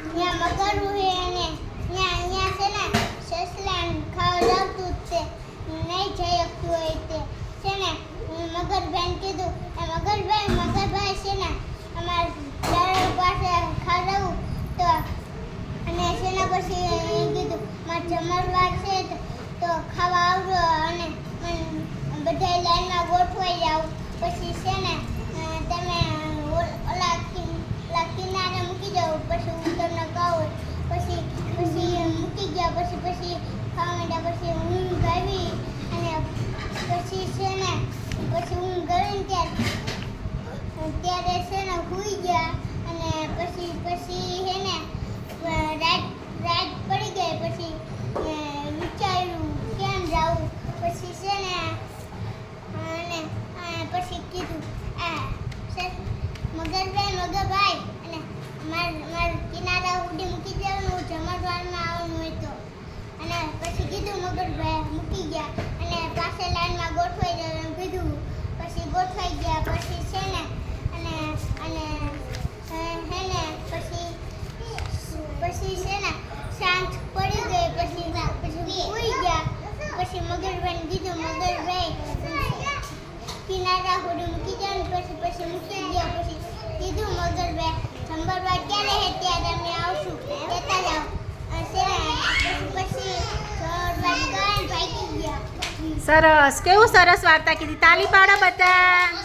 ત્યાં મગરું હે અને ત્યાં છે ને સસલાને ખાવા લાવતું જ છે નહીં જઈ શકતું હોય તે છે ને મગરભાઈને કીધું મગરભાઈ છે ને અમારે ઝાડ પાસે ખાવડાવું તો અને સેના પછી કીધું મારે જમણવાર છે તો ખાવા આવજો અને બધા લાઈનમાં ગોઠવાઈ જાવ પછી છે ને તમે ઓલા કિનારે મૂકી જાવ પછી હું તમને કહું પછી મૂકી ગયા પછી ખાવા માંડ્યા પછી ઊંઘ આવી અને પછી છે ને પછી ઊંઘ આવી ત્યારે છે ને સૂઈ ગયા અને પછી છે ને રાત પડી ગઈ પછી વિચાર્યું કેમ જાવું પછી છે ને અને પછી કીધું મગરભાઈ અને મારે કિનારા ઉડી મૂકી દેવાનું જમણવારમાં આવવાનું હોય તો અને પછી કીધું મગરભાઈ મૂકી ગયા અને પાસે લાઈનમાં ગોઠવાઈ જવાનું કીધું પછી ગોઠવાઈ ગયા પછી છે ને અને પછી છે ને સાંજ પડી ગઈ પછી સૂઈ ગયા પછી મગરભાઈને કીધું મગરભાઈ કિનારા હોડી મૂકી જવાનું પછી મૂકી ગયા પછી કીધું મગરભાઈ જમણવાર ક્યારે હે ત્યારે અમે આવશું કહેતા જાઓ પછી જમણવાર ભાગી ગયા. સરસ, કેવું સરસ વાર્તા કીધી. તાલી પાડો બધા.